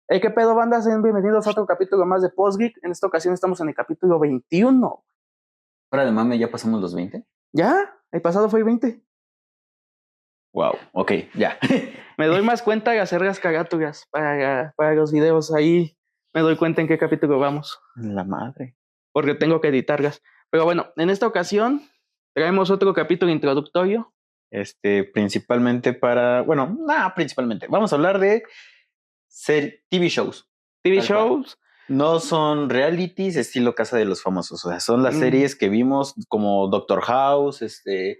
Hey, ¿qué pedo, bandas? Sean bienvenidos a otro capítulo más de Postgeek. En esta ocasión estamos en el capítulo 21. Fuera de mame, ¿ya pasamos los 20? ¿Ya? El pasado fue el 20. Wow, ok, ya. Me doy más cuenta de hacer las carátulas para los videos. Ahí me doy cuenta en qué capítulo vamos, La madre. porque tengo que editarlas. Pero bueno, en esta ocasión traemos otro capítulo introductorio. Principalmente principalmente. Vamos a hablar de TV shows. TV Tal cual. shows. No son realities estilo Casa de los Famosos. O sea, son las series que vimos como Doctor House, NCIS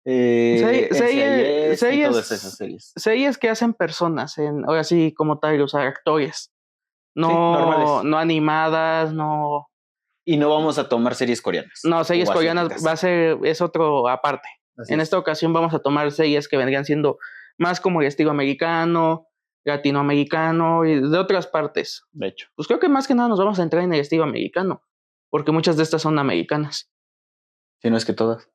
y todas esas series. Series que hacen personas, ahora sí, como tal, o sea, actores. No, sí, normales. No animadas, no. Y no vamos a tomar series coreanas. No, series coreanas es otro aparte. En esta ocasión vamos a tomar series que vendrían siendo más como el estilo americano, latinoamericano y de otras partes. De hecho. Pues creo que más que nada nos vamos a entrar en el estilo americano, porque muchas de estas son americanas. Si no es que todas.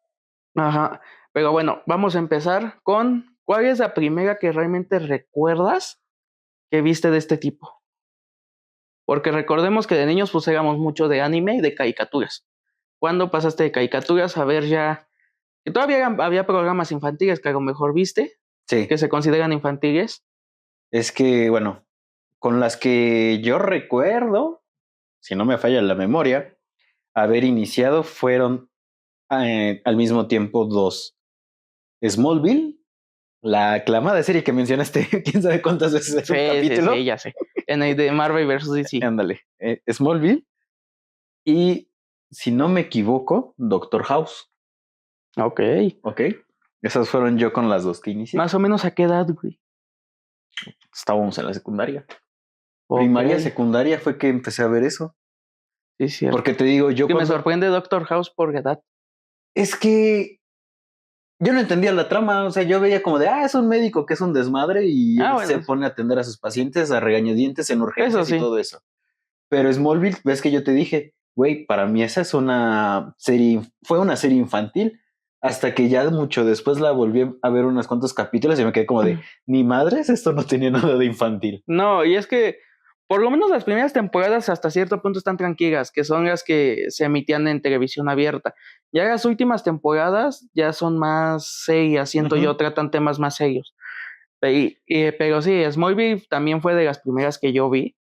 Ajá. Pero bueno, vamos a empezar con ¿cuál es la primera que realmente recuerdas que viste de este tipo? Porque recordemos que de niños pues éramos mucho de anime y de caricaturas. ¿Cuándo pasaste de caricaturas a ver ya que todavía había programas infantiles que a lo mejor viste? Sí. Que se consideran infantiles. Es que, bueno, con las que yo recuerdo, si no me falla la memoria, haber iniciado fueron al mismo tiempo dos. Smallville, la aclamada serie que mencionaste, quién sabe cuántas veces en un capítulo. Sí, ya sé. En el de Marvel vs. DC. Ándale, Smallville. Y, si no me equivoco, Doctor House. Ok. Esas fueron yo con las dos que inicié. Más o menos ¿a qué edad, güey? Estábamos en la secundaria. Primaria, secundaria fue que empecé a ver eso. Sí, cierto. Porque te digo, yo... Que me sorprende Doctor House por edad. Es que yo no entendía la trama, o sea, yo veía como de, es un médico que es un desmadre y se pone a atender a sus pacientes a regañadientes en urgencias y todo eso. Pero Smallville, ves que yo te dije, güey, para mí esa es una serie, fue una serie infantil, hasta que ya mucho después la volví a ver unos cuantos capítulos y me quedé como de, ni madres, esto no tenía nada de infantil. No, y es que por lo menos las primeras temporadas hasta cierto punto están tranquilas, que son las que se emitían en televisión abierta. Ya las últimas temporadas ya son más serias, siento yo, tratan temas más serios. Pero sí, Smallville también fue de las primeras que yo vi.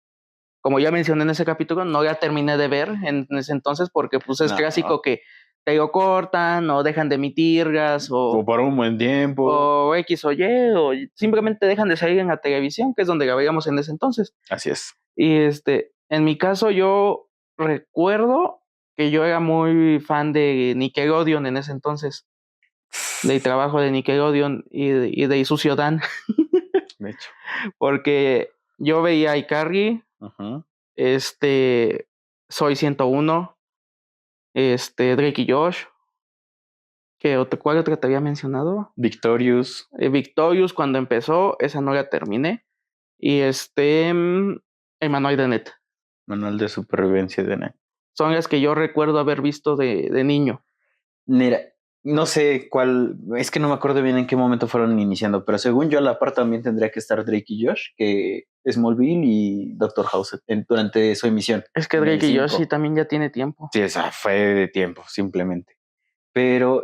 Como ya mencioné en ese capítulo, no la terminé de ver en ese entonces porque pues es clásico que te lo cortan o dejan de emitirlas o por un buen tiempo o X o Y o simplemente dejan de salir en la televisión, que es donde la veíamos en ese entonces. Así es. Y en mi caso yo recuerdo que yo era muy fan de Nickelodeon en ese entonces, del trabajo de Nickelodeon y de Sucio Dan. De hecho. Porque yo veía a iCarly, Soy 101, Drake y Josh. ¿Cuál otra te había mencionado? Victorious. Victorious cuando empezó, esa no la terminé. Y el Manual de Net. Manual de supervivencia de Net. Son las que yo recuerdo haber visto de niño. Mira, no sé cuál, es que no me acuerdo bien en qué momento fueron iniciando, pero según yo a la par también tendría que estar Drake y Josh, que Smallville y Doctor House durante su emisión. Es que Drake y Josh sí también ya tiene tiempo. Sí, esa fue de tiempo, simplemente. Pero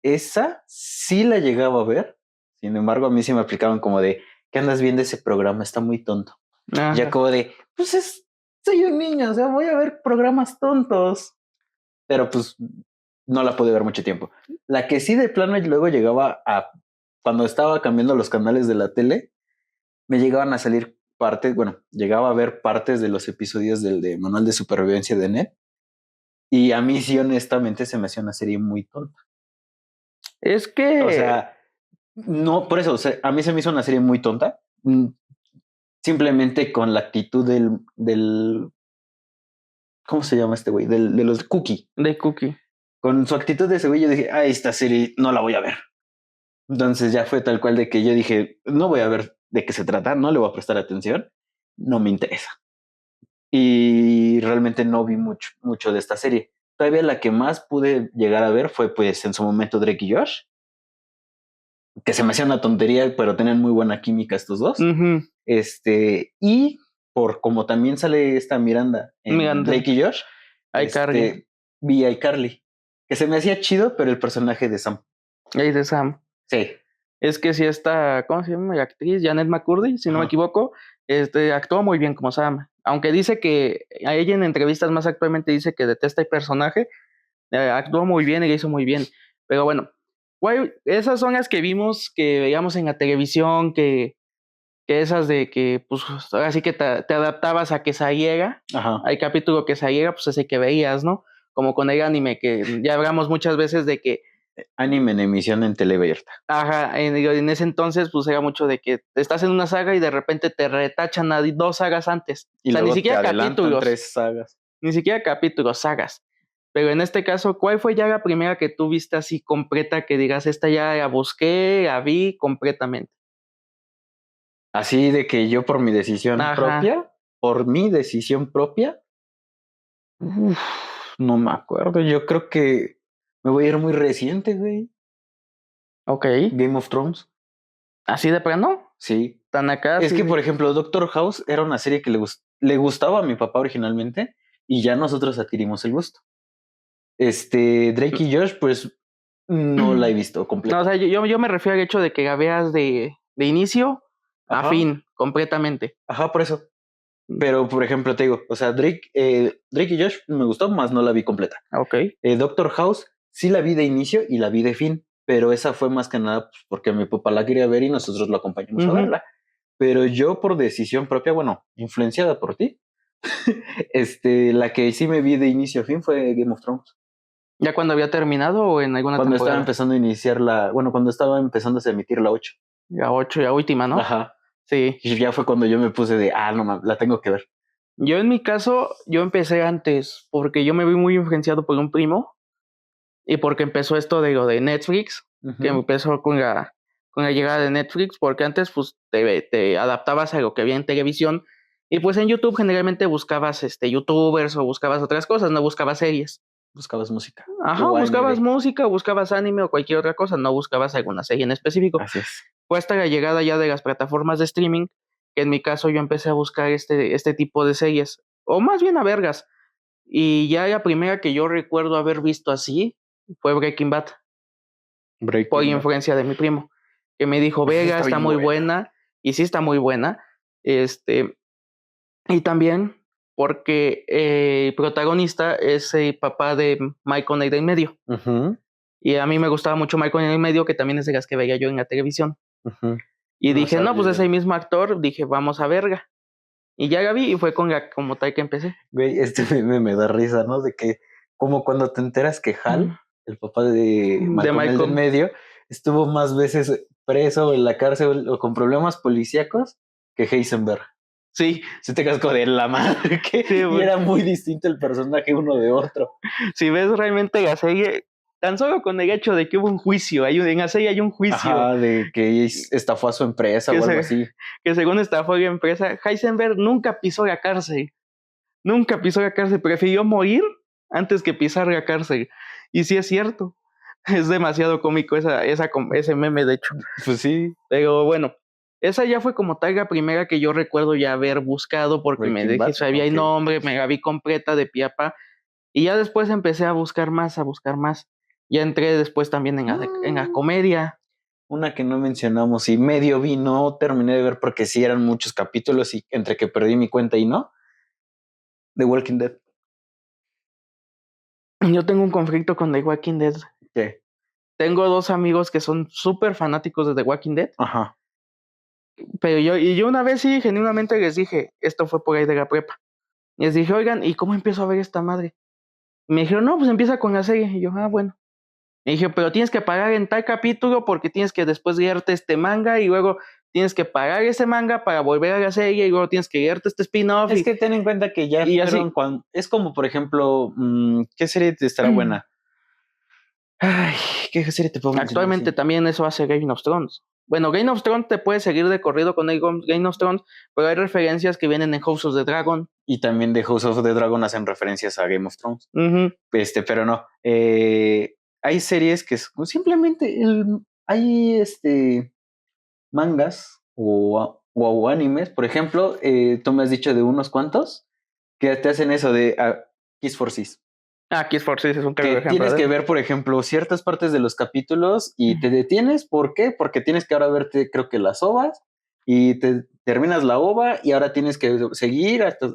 esa sí la llegaba a ver. Sin embargo, a mí sí me aplicaban como de, ¿qué andas viendo ese programa? Está muy tonto. Ajá. Ya como de, pues soy un niño, o sea, voy a ver programas tontos. Pero pues no la pude ver mucho tiempo. La que sí de plano luego llegaba a, cuando estaba cambiando los canales de la tele, me llegaban a salir partes, llegaba a ver partes de los episodios del de Manual de Supervivencia de Net. Y a mí sí, honestamente, se me hacía una serie muy tonta. Es que... O sea, no, por eso, o sea, a mí se me hizo una serie muy tonta. Simplemente con la actitud del ¿cómo se llama este güey? De los Cookie. De Cookie. Con su actitud de ese güey yo dije, esta serie no la voy a ver. Entonces ya fue tal cual de que yo dije, no voy a ver de qué se trata, no le voy a prestar atención, no me interesa. Y realmente no vi mucho de esta serie. Todavía la que más pude llegar a ver fue pues en su momento Drake y Josh, que se me hacía una tontería, pero tenían muy buena química estos dos. Y por como también sale esta Miranda en Drake y Josh, vi a iCarly, que se me hacía chido, pero el personaje de Sam. De Sam. Sí. Es que si esta, ¿cómo se llama? La actriz, Janet McCurdy, si no me equivoco, actuó muy bien como Sam. Aunque dice que a ella en entrevistas más actualmente dice que detesta el personaje, actuó muy bien y lo hizo muy bien. Pero bueno, esas son las que vimos, que veíamos en la televisión, que esas de que, pues, así que te adaptabas a que saliera. Hay capítulo que saliera, pues ese que veías, ¿no? Como con el anime, que ya hablamos muchas veces de que anime en emisión en tele abierta. Ajá, en ese entonces pues era mucho de que estás en una saga y de repente te retachan a 2 sagas antes. Y o sea, luego ni siquiera te capítulos. 3 sagas. Ni siquiera capítulos, sagas. Pero en este caso, ¿cuál fue ya la primera que tú viste así completa que digas, esta ya la busqué, la vi completamente? Así de que yo por mi decisión propia, no me acuerdo, yo creo que me voy a ir muy reciente, güey. Ok. Game of Thrones. ¿Así de plano? Sí. Tan acá. Es que, por ejemplo, Doctor House era una serie que le gustaba a mi papá originalmente y ya nosotros adquirimos el gusto. Drake y Josh, pues no la he visto completa. No, o sea, yo me refiero al hecho de que la veas de inicio a fin, completamente. Ajá, por eso. Pero, por ejemplo, te digo, o sea, Drake y Josh me gustó, más no la vi completa. Ok. Doctor House sí la vi de inicio y la vi de fin, pero esa fue más que nada pues, porque mi papá la quería ver y nosotros lo acompañamos a verla. Pero yo por decisión propia, bueno, influenciada por ti, la que sí me vi de inicio a fin fue Game of Thrones. ¿Ya cuando había terminado o en alguna cuando temporada? Estaba empezando a iniciar cuando estaba empezando a emitir la 8. La 8, la última, ¿no? Ajá. Sí. Y ya fue cuando yo me puse de, no, la tengo que ver. Yo en mi caso, yo empecé antes, porque yo me vi muy influenciado por un primo, y porque empezó esto de lo de Netflix, que empezó con la llegada de Netflix, porque antes pues te adaptabas a lo que había en televisión, y pues en YouTube generalmente buscabas youtubers o buscabas otras cosas, no buscabas series. Buscabas música. Ajá, buscabas música, buscabas anime o cualquier otra cosa, no buscabas alguna serie en específico. Así es. Fue hasta la llegada ya de las plataformas de streaming, que en mi caso yo empecé a buscar este tipo de series, o más bien a vergas. Y ya la primera que yo recuerdo haber visto así fue Breaking Bad. Por influencia de mi primo, que me dijo, Vega, está muy buena. Y sí está muy buena. Y también porque el protagonista es el papá de Michael Knight en medio. Y a mí me gustaba mucho Michael en el medio, que también es de las que veía yo en la televisión. Y dije, no, pues es el mismo actor. Dije, vamos a verga. Y ya la vi y fue como tal que empecé. Güey, me da risa, ¿no? De que como cuando te enteras que Hal, el papá de Michael del medio, estuvo más veces preso en la cárcel o con problemas policíacos que Heisenberg. Sí. Si te casco de la madre, que sí, y era muy distinto el personaje uno de otro. Si ves realmente la serie, tan solo con el hecho de que hubo un juicio, en la serie hay un juicio. Ajá, de que estafó a su empresa o algo así. Que según estafó a la empresa, Heisenberg nunca pisó la cárcel. Nunca pisó la cárcel, prefirió morir antes que pisar la cárcel. Y sí es cierto, es demasiado cómico ese meme, de hecho. Pues sí. Pero bueno, esa ya fue como tal la primera que yo recuerdo ya haber buscado, porque me dije, sabía el nombre, me la vi completa de pie a pa. Y ya después empecé a buscar más. Ya entré después también en la comedia. Una que no mencionamos y medio vi, no terminé de ver porque sí eran muchos capítulos y entre que perdí mi cuenta y no. The Walking Dead. Yo tengo un conflicto con The Walking Dead. ¿Qué? Tengo 2 amigos que son súper fanáticos de The Walking Dead. Ajá. Pero yo una vez sí, genuinamente les dije, esto fue por ahí de la prepa. Les dije, oigan, ¿y cómo empiezo a ver esta madre? Y me dijeron, no, pues empieza con la serie. Y yo, bueno. Me dije, pero tienes que pagar en tal capítulo porque tienes que después leerte este manga y luego tienes que pagar ese manga para volver a la serie y luego tienes que leerte este spin-off. Es que ten en cuenta que ya fueron cuando... Es como, por ejemplo, ¿qué serie te estará buena? Ay, ¿qué serie te puedo mencionar? Actualmente también eso hace Game of Thrones. Bueno, Game of Thrones te puede seguir de corrido con Game of Thrones, pero hay referencias que vienen en House of the Dragon. Y también de House of the Dragon hacen referencias a Game of Thrones. Pero no. Hay series que simplemente hay mangas o wow animes, por ejemplo, tú me has dicho de unos cuantos que te hacen eso de Kiss for Sis. Kiss for Sis es un claro ejemplo. Tienes que ver, por ejemplo, ciertas partes de los capítulos y te detienes. ¿Por qué? Porque tienes que ahora verte, creo que las ovas, y te terminas la ova y ahora tienes que seguir hasta